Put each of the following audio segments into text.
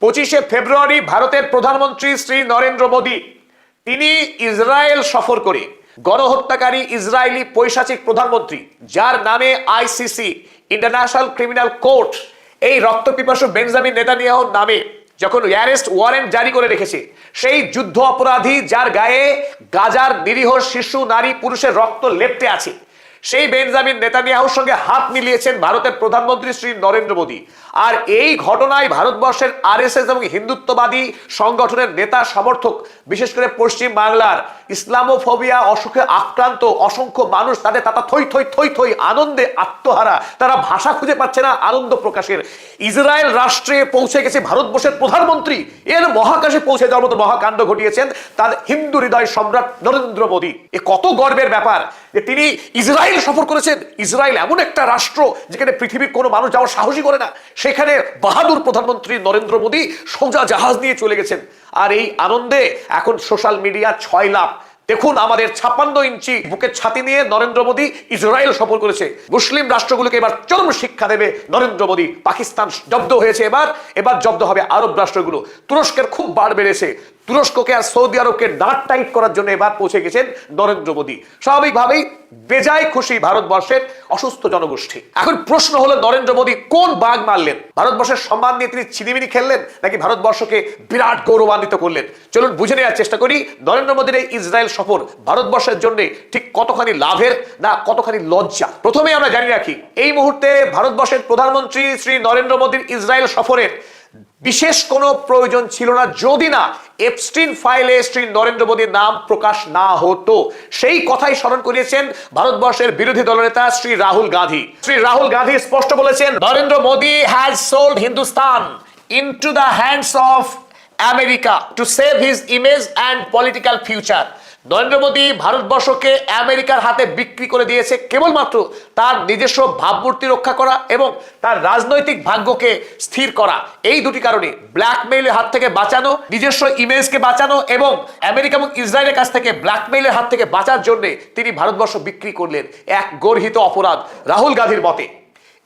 25শে ফেব্রুয়ারি ভারতের প্রধানমন্ত্রী শ্রী নরেন্দ্র মোদী তিনি ইসরায়েল সফর করে গণহত্যাকারী ইসরায়েলি পৈশাচিক প্রধানমন্ত্রী যার নামে আইসিসি ইন্টারন্যাশনাল ক্রিমিনাল কোর্ট এই রক্তপিপাসু বেঞ্জামিন নেতানিয়াহুর নামে যখন অ্যারেস্ট ওয়ারেন্ট জারি করে রেখেছে, সেই যুদ্ধ অপরাধী যার গায়ে গাজার নিরীহ শিশু নারী পুরুষের রক্ত লেপ্টে আছে, সেই বেঞ্জামিন নেতানিয়াহুর সঙ্গে হাত মিলিয়েছেন ভারতের প্রধানমন্ত্রী শ্রী নরেন্দ্র মোদী। আর এই ঘটনায় ভারতবর্ষের আরএসএস এবং হিন্দুত্ববাদী সংগঠনের নেতা সমর্থক, বিশেষ করে পশ্চিম বাংলার ইসলামোফোবিয়া অসুখে আক্রান্ত অসংখ্য মানুষ, তাদের তারা থই থই থই থই আনন্দে আত্মহারা, তারা ভাষা খুঁজে পাচ্ছে না আনন্দ প্রকাশের। ইসরায়েল রাষ্ট্রে পৌঁছে গেছে ভারতবর্ষের প্রধানমন্ত্রী, এর মহাকাশে পৌঁছে যাওয়ার মতো মহাকাণ্ড ঘটিয়েছেন তার হিন্দু হৃদয় সম্রাট নরেন্দ্র মোদী। এ কত গর্বের ব্যাপার যে তিনি ইসরায়েল সফর করেছেন। ইসরায়েল এমন একটা রাষ্ট্র যেখানে পৃথিবীর কোনো মানুষ যাওয়ার সাহসী করে না, সেখানে বাহাদুর প্রধানমন্ত্রী নরেন্দ্র মোদী সোজা জাহাজ নিয়ে চলে গেছেন। আর এই আনন্দে এখন সোশ্যাল মিডিয়া 6 লাখ। দেখুন, আমাদের 56 ইঞ্চি বুকের ছাতি নিয়ে নরেন্দ্র মোদী ইসরায়েল সফর করেছে। মুসলিম রাষ্ট্রগুলোকে এবার চরম শিক্ষা দেবে নরেন্দ্র মোদী। পাকিস্তান জব্দ হয়েছে, এবার জব্দ হবে আরব রাষ্ট্রগুলো। তুরস্কের খুব বাড় বেড়েছে, তুরস্ককে আর সৌদি আরবকে ডাট টাইট করার জন্য এবার পৌঁছে গেছেন নরেন্দ্র মোদী। স্বাভাবিকভাবেই বেজায় খুশি ভারতবর্ষের অসুস্থ জনগোষ্ঠী। এখন প্রশ্ন হলো, নরেন্দ্র মোদী কোন বাঘ মারলেন? ভারতবর্ষের সম্মান নিয়ে তিনি চিনিমিনি খেললেন, নাকি ভারতবর্ষকে বিরাট গৌরবান্বিত করলেন? চলুন বুঝে নেওয়ার চেষ্টা করি নরেন্দ্র মোদীর এই ইসরায়েল সফর ভারতবর্ষের জন্য ঠিক কতখানি লাভের না কতখানি লজ্জা। প্রথমে আমরা জানি রাখি, এই মুহূর্তে ভারতবর্ষের প্রধানমন্ত্রী শ্রী নরেন্দ্র মোদীর ইসরায়েল সফরের বিশেষ কোনো প্রয়োজন ছিল না, যদি না এপস্টিন ফাইলে শ্রী নরেন্দ্র মোদীর নাম প্রকাশ না হতো। সেই কথাই স্মরণ করিয়েছেন ভারতবর্ষের বিরোধী দলনেতা শ্রী রাহুল গান্ধী। শ্রী রাহুল গান্ধী স্পষ্ট বলেছেন, Narendra Modi has sold Hindustan into the hands of America to save his image and political future. Narendra Modi ভারতবর্ষকে আমেরিকার হাতে বিক্রি করে দিয়েছে কেবলমাত্র তার নিজস্ব ভাবমূর্তি রক্ষা করা এবং তার রাজনৈতিক ভাগ্যকে স্থির করা। এই দুটি কারণে ব্ল্যাকমেইলের হাত থেকে বাঁচানো, নিজস্ব ইমেজকে বাঁচানো এবং আমেরিকা এবং ইসরায়েলের কাছ থেকে ব্ল্যাকমেইলের হাত থেকে বাঁচার জন্য তিনি ভারতবর্ষ বিক্রি করলেন। এক গর্হিত অপরাধ রাহুল গান্ধীর মতে।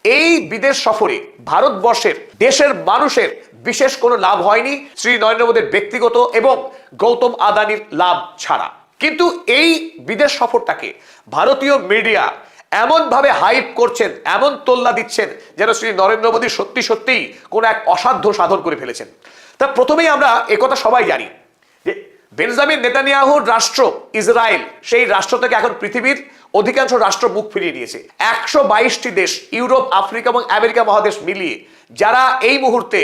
এই বিদেশ সফরে ভারতবর্ষের দেশের মানুষের বিশেষ কোনো লাভ হয়নি শ্রী নরেন্দ্র মোদীর ব্যক্তিগত এবং গৌতম আদানির লাভ ছাড়া। কিন্তু এই বিদেশ সফরটাকে ভারতীয় মিডিয়া এমন ভাবে হাইপ করছেন, এমন তোল্লা দিচ্ছেন যেন শ্রী নরেন্দ্র মোদী সত্যি সত্যিই কোন এক অসাধ্য সাধন করে ফেলেছেন। তা প্রথমেই আমরা একথা সবাই জানি যে বেঞ্জামিন নেতানিয়াহুর রাষ্ট্র ইসরায়েল, সেই রাষ্ট্র থেকে এখন পৃথিবীর অধিকাংশ রাষ্ট্র মুখ ফিরিয়ে নিয়েছে। 122টি দেশ, ইউরোপ, আফ্রিকা এবং আমেরিকা মহাদেশ মিলিয়ে, যারা এই মুহূর্তে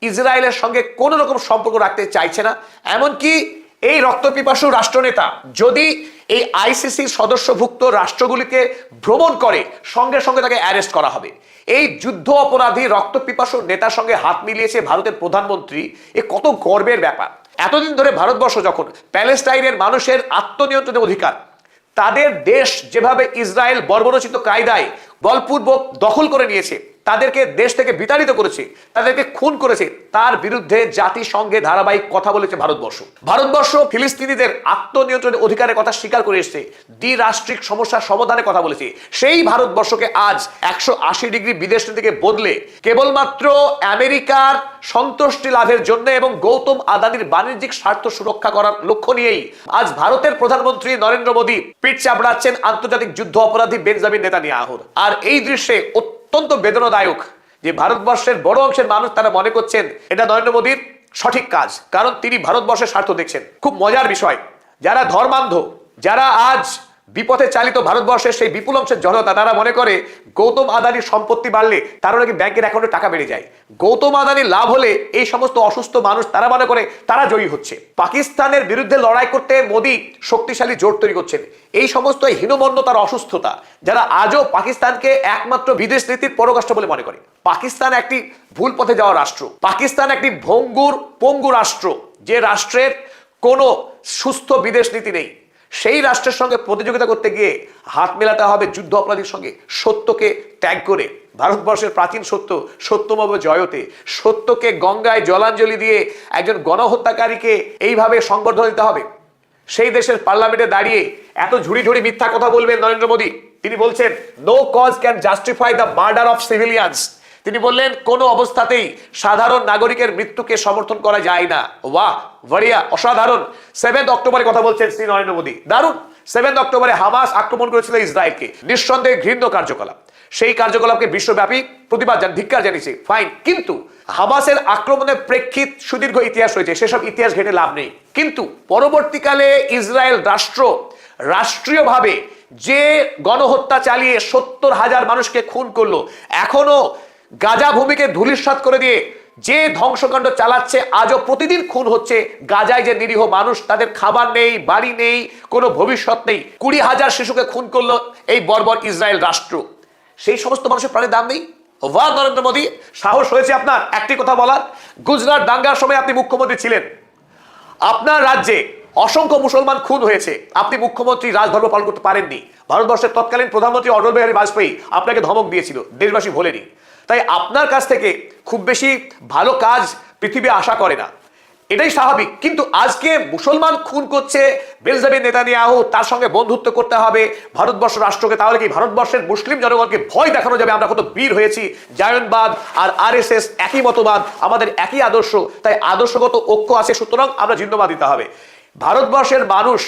ইসরায়েলের সঙ্গে কোনো রকম সম্পর্ক রাখতে চাইছে না। এমনকি এই রক্তপিপাসু রাষ্ট্রনেতা যদি এই আইসিসির সদস্যভুক্ত রাষ্ট্রগুলিকে ভ্রমণ করে, সঙ্গে সঙ্গে তাকে অ্যারেস্ট করা হবে। এই যুদ্ধ অপরাধী রক্তপিপাসু নেতার সঙ্গে হাত মিলিয়েছে ভারতের প্রধানমন্ত্রী। এ কত গর্বের ব্যাপার। এতদিন ধরে ভারতবর্ষ যখন প্যালেস্টাইনের মানুষের আত্মনিয়ন্ত্রণের অধিকার, তাদের দেশ যেভাবে ইসরায়েল বর্বরচিত কায়দায় বলপূর্বক দখল করে নিয়েছে, তাদেরকে দেশ থেকে বিতাড়িত করেছে, তাদেরকে খুন করেছে, তার বিরুদ্ধে জাতিসংঘে ধারাবাহিক কথা বলেছে ভারতবর্ষ ফিলিস্তিনিদের আত্মনিয়ন্ত্রণের অধিকারের কথা স্বীকার করে এসেছে, দ্বিরাষ্ট্রিক সমস্যার সমাধানের কথা বলেছে। সেই ভারতবর্ষকে আজ 180 ডিগ্রি বিদেশ নীতিকে বদলে কেবলমাত্র আমেরিকার সন্তুষ্টি লাভের জন্য এবং গৌতম আদানির বাণিজ্যিক স্বার্থ সুরক্ষা করার লক্ষ্য নিয়েই আজ ভারতের প্রধানমন্ত্রী নরেন্দ্র মোদী পিঠ চাপড়াচ্ছেন আন্তর্জাতিক যুদ্ধ অপরাধী বেঞ্জামিন নেতানিয়াহুর। আর এই দৃশ্যে অত্যন্ত বেদনাদায়ক যে ভারতবর্ষের বড় অংশের মানুষ তারা মনে করছেন এটা নরেন্দ্র মোদীর সঠিক কাজ, কারণ তিনি ভারতবর্ষের স্বার্থ দেখছেন। খুব মজার বিষয়, যারা ধর্মান্ধ, যারা আজ বিপথে চালিত ভারতবর্ষের সেই বিপুল অংশের জনতা, তারা মনে করে গৌতম আদানির সম্পত্তি বাড়লে তারও নাকি ব্যাংকের অ্যাকাউন্টে টাকা বেড়ে যায়। গৌতম আদানির লাভ হলে এই সমস্ত অসুস্থ মানুষ তারা মনে করে তারা জয়ী হচ্ছে। পাকিস্তানের বিরুদ্ধে লড়াই করতে মোদী শক্তিশালী জোট তৈরি করছেন। এই সমস্ত হীনমন্যতার অসুস্থতা যারা আজও পাকিস্তানকে একমাত্র বিদেশ নীতির পররাষ্ট্র বলে মনে করে। পাকিস্তান একটি ভুল পথে যাওয়া রাষ্ট্র, পাকিস্তান একটি পঙ্গু রাষ্ট্র, যে রাষ্ট্রের কোনো সুস্থ বিদেশ নীতি নেই। সেই রাষ্ট্রের সঙ্গে প্রতিযোগিতা করতে গিয়ে হাত মেলাতে হবে যুদ্ধ অপরাধীর সঙ্গে। সত্যকে ত্যাগ করে, ভারতবর্ষের প্রাচীন সত্য সত্যমব জয়তে, সত্যকে গঙ্গায় জলাঞ্জলি দিয়ে একজন গণহত্যাকারীকে এইভাবে সংবর্ধনা দিতে হবে। সেই দেশের পার্লামেন্টে দাঁড়িয়ে এত ঝুড়ি মিথ্যা কথা বলবেন নরেন্দ্র মোদী। তিনি বলছেন, no cause can justify the murder of civilians. তিনি বললেন কোনো অবস্থাতেই সাধারণ নাগরিকের মৃত্যুকে সমর্থন করা যায় না। বাহ, বড়িয়া, অসাধারণ। 7 অক্টোবরে কথা বলছেন শ্রী নরেন্দ্র মোদী, দারুণ। 7 অক্টোবরে হামাস আক্রমণ করেছিল ইসরায়েলকে, নিঃসন্দেহে ঘৃণ্য কার্যকলাপ। সেই কার্যকলাপকে বিশ্বব্যাপী প্রতিবাদ ধিক্কার জানিয়েছে, ফাইন। কিন্তু হামাসের আক্রমণের প্রেক্ষিত সুদীর্ঘ ইতিহাস রয়েছে, সেসব ইতিহাস ঘেটে লাভ নেই। কিন্তু পরবর্তীকালে ইসরায়েল রাষ্ট্রীয়ভাবে যে গণহত্যা চালিয়ে 70,000 মানুষকে খুন করলো, এখনো গাজা ভূমিকে ধূলিসাৎ করে দিয়ে যে ধ্বংসকাণ্ড চালাচ্ছে, আজও প্রতিদিন খুন হচ্ছে গাজায় যে নিরীহ মানুষ, তাদের খাবার নেই, বাড়ি নেই, কোনো ভবিষ্যৎ নেই। 20,000 শিশুকে খুন করলো এই বর্বর ইসরায়েল রাষ্ট্র। সেই সমস্ত মানুষের প্রাণের দাম নেই? ওয়া নরেন্দ্র মোদী, সাহস হয়েছে আপনার একটি কথা বলার? গুজরাট দাঙ্গার সময় আপনি মুখ্যমন্ত্রী ছিলেন, আপনার রাজ্যে অসংখ্য মুসলমান খুন হয়েছে, আপনি মুখ্যমন্ত্রী রাজধর্ম পালন করতে পারেননি। ভারতবর্ষের তৎকালীন প্রধানমন্ত্রী অটল বিহারী বাজপেয়ী আপনাকে ধমক দিয়েছিল, দেশবাসী ভোলেনি। তাই আপনার কাছ থেকে খুব বেশি ভালো কাজ পৃথিবী আশা করে না, এটাই স্বাভাবিক। কিন্তু আজকে মুসলমান খুন করছে বেঞ্জামিন নেতানিয়াহু, তার সঙ্গে বন্ধুত্ব করতে হবে ভারতবর্ষ রাষ্ট্রকে। তাহলে কি ভারতবর্ষের মুসলিম জনগণকে ভয় দেখানো যাবে আমরা কত বীর হয়েছি? জায়নবাদ আর আরএসএস একই মতবাদ, আমাদের একই আদর্শ, তাই আদর্শগত ঐক্য আছে, সুতরাং আমরা জিন্দাবাদ দিতে হবে। ভারতবর্ষের মানুষ,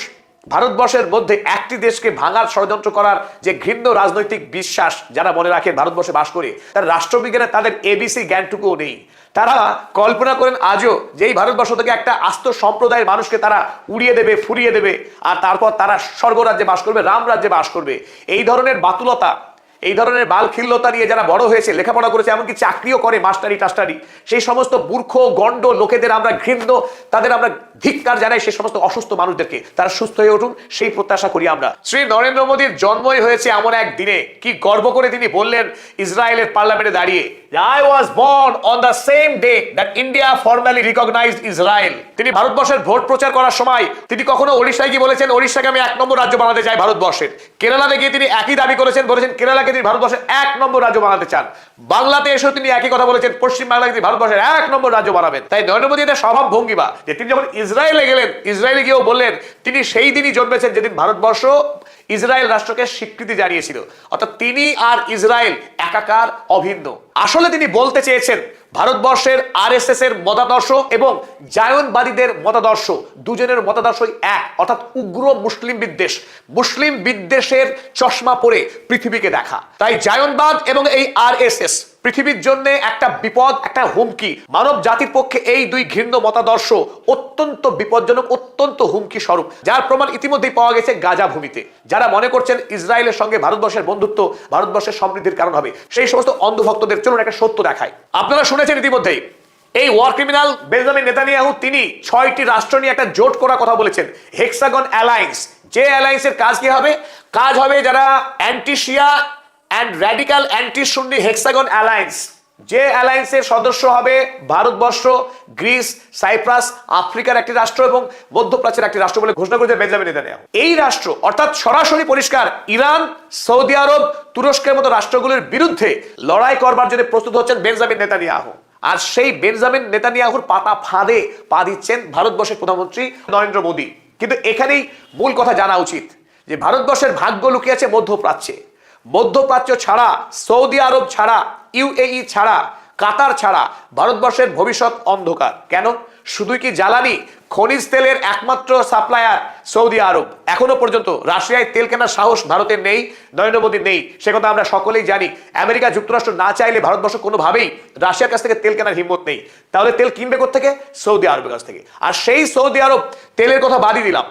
ভারতবর্ষের মধ্যে একটি দেশকে ভাঙার ষড়যন্ত্র করার যে ঘৃণ্য রাজনৈতিক বিশ্বাস যারা মনে রাখেন ভারতবর্ষে বাস করে, তার রাষ্ট্রবিজ্ঞানে তাদের এবিসি জ্ঞানটুকুও নেই। তারা কল্পনা করেন আজও যে এই ভারতবর্ষ থেকে একটা আস্ত সম্প্রদায়ের মানুষকে তারা উড়িয়ে দেবে, ফুরিয়ে দেবে, আর তারপর তারা স্বর্গরাজ্যে বাস করবে, রাম রাজ্যে বাস করবে। এই ধরনের বাতুলতা, এই ধরনের বালখিল্যতা নিয়ে যারা বড় হয়েছে, লেখাপড়া করেছে, এমনকি চাকরিও করে, মাস্টারি টাস্টারি, সেই সমস্ত মূর্খ গণ্ড লোকেদের আমরা ঘৃণ্য, তাদের আমরা ধিক্কার জানাই। সেই সমস্ত অসুস্থ মানুষদেরকে তারা সুস্থ হয়ে উঠুন, সেই প্রত্যাশা করি আমরা। শ্রী নরেন্দ্র মোদীর জন্মই হয়েছে এমন এক দিনে, কি গর্ব করে তিনি বললেন ইসরায়েলের পার্লামেন্টে দাঁড়িয়ে, I was born on the same day that India formally recognized Israel। তিনি ভারতবর্ষের ভোট প্রচার করার সময় তিনি কখনো ওড়িশায় গিয়ে বলেছেন ওড়িশাকে আমি 1 নম্বর রাজ্য বানাতে চাই ভারতবর্ষের। কেরালাতে গিয়ে তিনি একই দাবি করেছেন, বলেছেন কেরালাকে তিনি ভারতবর্ষের 1 নম্বর রাজ্য বানাতে চান। বাংলাতে এসেও তিনি একই কথা বলেছেন, পশ্চিম বাংলাকে তিনি ভারতবর্ষের 1 নম্বর রাজ্য বানাবেন। তাই নরেন্দ্র মোদী এটা স্বভাব ভঙ্গিমা যে তিনি যখন ইসরায়েলে গেলেন, ইসরায়েলে গিয়েও বললেন তিনি সেই দিনই জন্মেছেন যেদিন ভারতবর্ষ ইসরায়েল রাষ্ট্রকে স্বীকৃতি জানিয়েছিল। অর্থাৎ তিনি আর ইসরায়েল একাকার, অভিন্ন। আসলে তিনি বলতে চেয়েছেন ভারতবর্ষের আরএসএস এর মতাদর্শ এবং জায়নবাদীদের মতাদর্শ, দুজনের মতাদর্শই এক, অর্থাৎ উগ্র মুসলিম বিদ্বেষ, মুসলিম বিদ্বেষের চশমা পরে পৃথিবীকে দেখা। তাই জায়নবাদ এবং এই আরএসএস পৃথিবীর জন্য একটা বিপদ, একটা হুমকি। মানব জাতির পক্ষে এই দুই ঘৃণ্য মতাদর্শ অত্যন্ত বিপজ্জনক, অত্যন্ত হুমকি স্বরূপ, যার প্রমাণ ইতিমধ্যেই পাওয়া গেছে গাজা ভূমিতে। যারা মনে করছেন ইসরায়েলের সঙ্গে ভারতবর্ষের বন্ধুত্ব ভারতবর্ষের সমৃদ্ধির কারণ হবে, সেই সমস্ত অন্ধভক্তদের চলুন একটা সত্য দেখায়। আপনারা শুনেছেন ইতিমধ্যেই এই ওয়ার ক্রিমিনাল বেঞ্জামিন নেতানিয়াহু তিনি 6টি রাষ্ট্র নিয়ে একটা জোট করার কথা বলেছেন, হেক্সাগন অ্যালায়েন্স। যে অ্যালায়েন্সের কাজ কি হবে? কাজ হবে যারা anti Shia and radical anti Sunni hexagon alliance, যে অ্যালায়েন্সের সদস্য হবে ভারতবর্ষ, গ্রিস, সাইপ্রাস, আফ্রিকার একটি রাষ্ট্র এবং মধ্যপ্রাচ্যের একটি রাষ্ট্র বলে ঘোষণা করেছে বেঞ্জামিন নেতানিয়াহু। এই রাষ্ট্র অর্থাৎ সরাসরি পরিষ্কার ইরান, সৌদি আরব, তুরস্কের মতো রাষ্ট্রগুলোর বিরুদ্ধে লড়াই করবার জন্য প্রস্তুত হচ্ছেন বেঞ্জামিন নেতানিয়াহু। আর সেই বেঞ্জামিন নেতানিয়াহুর পাতা ফাঁদে পা দিচ্ছেন ভারতবর্ষের প্রধানমন্ত্রী নরেন্দ্র মোদী। কিন্তু এখানেই মূল কথা জানা উচিত যে ভারতবর্ষের ভাগ্য লুকিয়ে আছে মধ্যপ্রাচ্যে। মধ্যপ্রাচ্য ছাড়া, সৌদি আরব ছাড়া, ইউএই ছাড়া, কাতার ছাড়া ভারতবর্ষের ভবিষ্যৎ অন্ধকার। কেন? শুধুই কি জ্বালানি, খনিজ তেলের একমাত্র সাপ্লায়ার সৌদি আরব। এখনো পর্যন্ত রাশিয়ায় তেল কেনার সাহস ভারতের নেই, নরেন্দ্র মোদীর নেই, সে কথা আমরা সকলেই জানি। আমেরিকা যুক্তরাষ্ট্র না চাইলে ভারতবর্ষ কোনোভাবেই রাশিয়ার কাছ থেকে তেল কেনার হিম্মত নেই। তাহলে তেল কিনবে কোত্থেকে? সৌদি আরবের কাছ থেকে। আর সেই সৌদি আরব তেলের কথা বাদই দিলাম,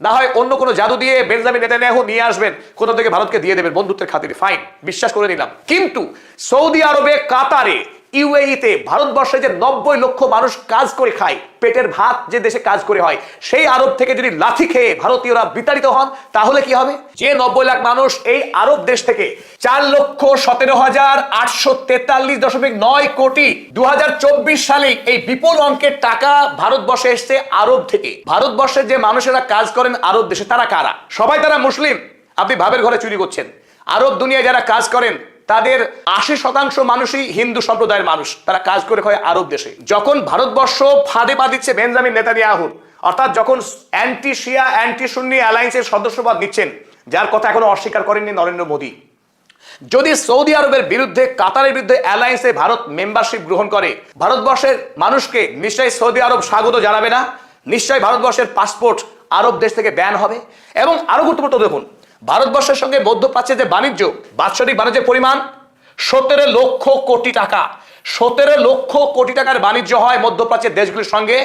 না হয় অন্য কোনো জাদু দিয়ে বেঞ্জামিন নেতানিয়াহু নিয়ে আসবেন, কোথা থেকে ভারতকে দিয়ে দেবেন বন্ধুত্বের খাতিরে, ফাইন, বিশ্বাস করে নিলাম। কিন্তু সৌদি আরবে, কাতারে, ইউএইতে ভারতবর্ষে যে 90 লক্ষ মানুষ কাজ করে খায়, পেটের ভাত যে দেশে কাজ করে হয়, সেই আরব থেকে যদি লাথি খেয়ে ভারতীয়রা বিতাড়িত হন, তাহলে কি হবে? যে 90 লাখ মানুষ এই আরব দেশ থেকে 4,17,843.9 কোটি 2024 সালে এই বিপুল অঙ্কের টাকা ভারতবর্ষে এসছে আরব থেকে। ভারতবর্ষের যে মানুষেরা কাজ করেন আরব দেশে, তারা কারা? সবাই তারা মুসলিম। আপনি ভাবের ঘরে চুরি করছেন। আরব দুনিয়ায় যারা কাজ করেন তাদের 80% মানুষই হিন্দু সম্প্রদায়ের মানুষ, তারা কাজ করে খায় আরব দেশে। যখন ভারতবর্ষ ফাঁদে পা দিচ্ছে বেঞ্জামিন নেতানিয়াহু, অর্থাৎ যখন অ্যান্টি শিয়া অ্যান্টি সুন্নি অ্যালায়েন্সের সদস্যপদ নিচ্ছেন, যার কথা এখনো অস্বীকার করেননি নরেন্দ্র মোদী, যদি সৌদি আরবের বিরুদ্ধে কাতারের বিরুদ্ধে অ্যালায়েন্সে ভারত মেম্বারশিপ গ্রহণ করে, ভারতবর্ষের মানুষকে নিশ্চয়ই সৌদি আরব স্বাগত জানাবে না, নিশ্চয়ই ভারতবর্ষের পাসপোর্ট আরব দেশ থেকে ব্যান হবে। এবং আরো গুরুত্বপূর্ণ দেখুন, ভারতবর্ষের সঙ্গে মধ্যপ্রাচ্যের যে বাণিজ্য, বাৎসরিক বাণিজ্যের পরিমাণ 17 লক্ষ কোটি টাকা। 17 লক্ষ কোটি টাকার বাণিজ্য হয় মধ্যপ্রাচ্যের দেশগুলির সঙ্গে।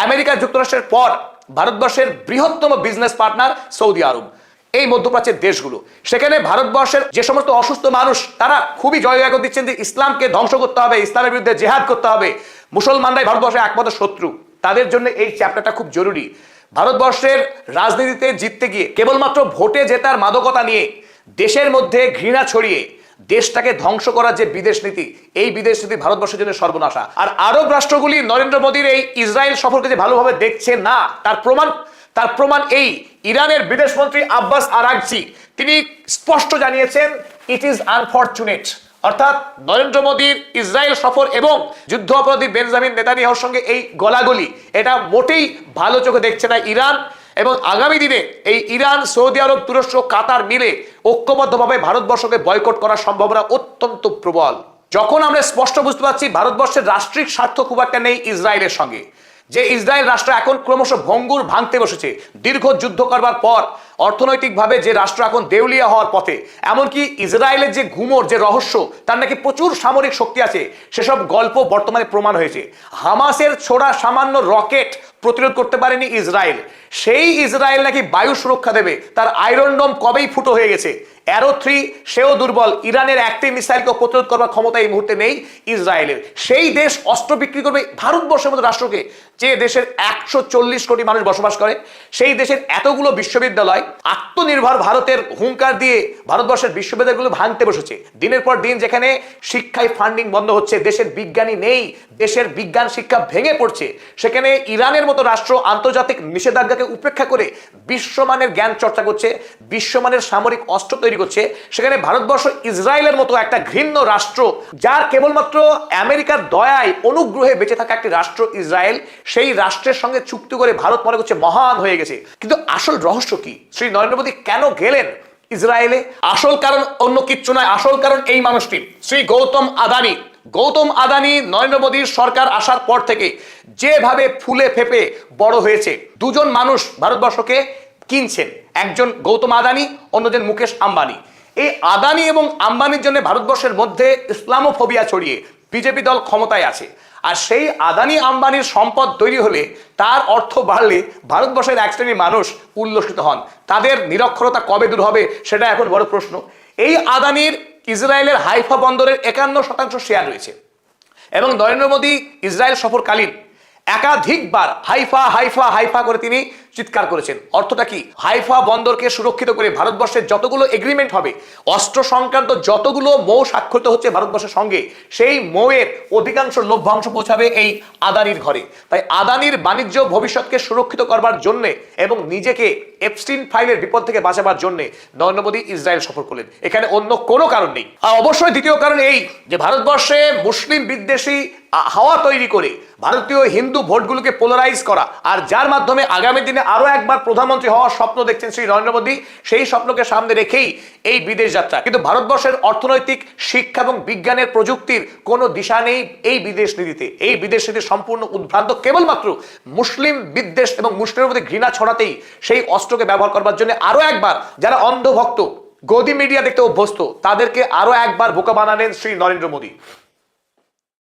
আমেরিকা যুক্তরাষ্ট্রের পর ভারতবর্ষের বৃহত্তম বিজনেস পার্টনার সৌদি আরব। এই মধ্যপ্রাচ্যের দেশগুলো, সেখানে ভারতবর্ষের যে সমস্ত অসুস্থ মানুষ, তারা খুবই জয়গায়ক দিচ্ছেন যে ইসলামকে ধ্বংস করতে হবে, ইসলামের বিরুদ্ধে জেহাদ করতে হবে, মুসলমানরাই ভারতবর্ষের একমাত্র শত্রু। তাদের জন্য এই চ্যাপ্টারটা খুব জরুরি। ভারতবর্ষের রাজনীতিতে জিততে গিয়ে কেবলমাত্র ভোটে জেতার মাদকতা নিয়ে দেশের মধ্যে ঘৃণা ছড়িয়ে দেশটাকে ধ্বংস করার যে বিদেশ নীতি, এই বিদেশ নীতি ভারতবর্ষের জন্য সর্বনাশা। আর আরব রাষ্ট্রগুলি নরেন্দ্র মোদীর এই ইসরায়েল সফরকে যে ভালোভাবে দেখছে না, তার প্রমাণ এই ইরানের বিদেশমন্ত্রী আব্বাস আরাগচি, তিনি স্পষ্ট জানিয়েছেন ইট ইজ আনফরচুনেট। অর্থাৎ নরেন্দ্র মোদীর ইসরায়েল সফর এবং যুদ্ধ অপরাধী বেঞ্জামিন নেতানিয়াহুর সঙ্গে এই গলাগলি, এটা মোটেই ভালো চোখে দেখছে না ইরান। এবং আগামী দিনে এই ইরান, সৌদি আরব, তুরস্ক, কাতার মিলে ঐক্যবদ্ধভাবে ভারতবর্ষকে বয়কট করার সম্ভাবনা অত্যন্ত প্রবল। যখন আমরা স্পষ্ট বুঝতে পারছি ভারতবর্ষের রাষ্ট্রিক স্বার্থ খুব একটা নেই ইসরায়েলের সঙ্গে, যে ইসরায়েল রাষ্ট্র এখন ক্রমশ ভঙ্গুর ভাঙতে বসেছে দীর্ঘ যুদ্ধ করবার পর, অর্থনৈতিকভাবে যে রাষ্ট্র এখন দেউলিয়া হওয়ার পথে, এমনকি ইসরায়েলের যে ঘুমোর যে রহস্য, তার নাকি প্রচুর সামরিক শক্তি আছে, সেসব গল্প বর্তমানে প্রমাণ হয়েছে। হামাসের ছোড়া সামান্য রকেট প্রতিরোধ করতে পারেনি ইসরায়েল। সেই ইসরায়েল নাকি বায়ু সুরক্ষা দেবে, তার আয়রন ডোম কবেই ফুটো হয়ে গেছে। অ্যারো 3 সেও দুর্বল, ইরানের একটি মিসাইলকে প্রতিরোধ করবার ক্ষমতা এই মুহূর্তে নেই ইসরায়েলের। সেই দেশ অস্ত্র বিক্রি করবে ভারতবর্ষের মতো রাষ্ট্রকে, যে দেশের 140 কোটি মানুষ বসবাস করে, সেই দেশের এতগুলো বিশ্ববিদ্যালয়, আত্মনির্ভর ভারতের হুঙ্কার দিয়ে ভারতবর্ষের বিশ্ববিদ্যালয়গুলো ভাঙতে বসেছে দিনের পর দিন। যেখানে শিক্ষায় ফান্ডিং বন্ধ হচ্ছে, দেশের বিজ্ঞানী নেই, দেশের বিজ্ঞান শিক্ষা ভেঙে পড়ছে, সেখানে ইরানের মতো রাষ্ট্র আন্তর্জাতিক নিষেধাজ্ঞাকে উপেক্ষা করে বিশ্বমানের জ্ঞান চর্চা করছে, বিশ্বমানের সামরিক অস্ত্র তৈরি করছে। সেখানে ভারতবর্ষ ইসরায়েলের মতো একটা ঘৃণ্য রাষ্ট্র, যার কেবলমাত্র আমেরিকার দয়ায় অনুগ্রহে বেঁচে থাকা একটি রাষ্ট্র ইসরায়েল, সেই রাষ্ট্রের সঙ্গে চুক্তি করে ভারত মনে করছে মহান হয়ে গেছে। কিন্তু আসল রহস্য কি? শ্রী নরেন্দ্র মোদী কেন গেলেন ইসরায়েলে? আসল কারণ অন্য কিচ্ছু নয়, আসল কারণ এই মানুষটি, শ্রী গৌতম আদানি। গৌতম আদানি নরেন্দ্র মোদীর সরকার আসার পর থেকে যেভাবে ফুলে ফেপে বড় হয়েছে, দুজন মানুষ ভারতবর্ষকে কিনছেন, একজন গৌতম আদানি, অন্যজন মুকেশ আম্বানি। এই আদানি এবং আম্বানির জন্য ভারতবর্ষের মধ্যে ইসলামোফোবিয়া ছড়িয়ে বিজেপি দল ক্ষমতায় আছে। আর সেই আদানি আম্বানির সম্পদ তৈরি হলে, তার অর্থ বাড়লে ভারতবর্ষের এক শ্রেণীর মানুষ উল্লসিত হন। তাদের নিরক্ষরতা কবে দূর হবে সেটা এখন বড় প্রশ্ন। এই আদানির ইসরায়েলের হাইফা বন্দরের 51% শেয়ার রয়েছে এবং নরেন্দ্র মোদী ইসরায়েল সফরকালীন একাধিকবার হাইফা হাইফা হাইফা করে তিনি চিৎকার করেছেন। অর্থটা কি? হাইফা বন্দরকে সুরক্ষিত করে ভারতবর্ষের যতগুলো এগ্রিমেন্ট হবে, অস্ত্র সংক্রান্ত যতগুলো মৌ স্বাক্ষরিত হচ্ছে ভারতবর্ষের সঙ্গে, সেই মৌয়ের অধিকাংশ লভ্যাংশ পৌঁছাবে এই আদানির ঘরে। তাই আদানির বাণিজ্য ভবিষ্যৎকে সুরক্ষিত করবার জন্য এবং নিজেকে এপস্টিন ফাইলের বিপদ থেকে বাঁচাবার জন্য নরেন্দ্র মোদী ইসরায়েল সফর করলেন। এখানে অন্য কোনো কারণ নেই। আর অবশ্যই দ্বিতীয় কারণ এই যে ভারতবর্ষে মুসলিম বিদ্বেষী হাওয়া তৈরি করে ভারতীয় হিন্দু ভোটগুলোকে পোলারাইজ করা, আর যার মাধ্যমে আগামী দিনে আরো একবার প্রধানমন্ত্রী হওয়ার স্বপ্ন দেখছেন শ্রী নরেন্দ্র মোদী, সেই স্বপ্নকে সামনে রেখেই এই বিদেশ যাত্রা। কিন্তু ভারতবর্ষের অর্থনৈতিক, শিক্ষা এবং বিজ্ঞানের, প্রযুক্তির কোনো দিশা নেই এই বিদেশ নীতিতে। এই বিদেশ নীতি সম্পূর্ণ উদ্ভ্রান্ত, কেবলমাত্র মুসলিম বিদ্বেষ এবং মুসলিমের মধ্যে ঘৃণা ছড়াতেই সেই অস্ত্রকে ব্যবহার করবার জন্য আরো একবার যারা অন্ধভক্ত, গদি মিডিয়া দেখতে অভ্যস্ত, তাদেরকে আরো একবার বোকা বানালেন শ্রী নরেন্দ্র মোদী।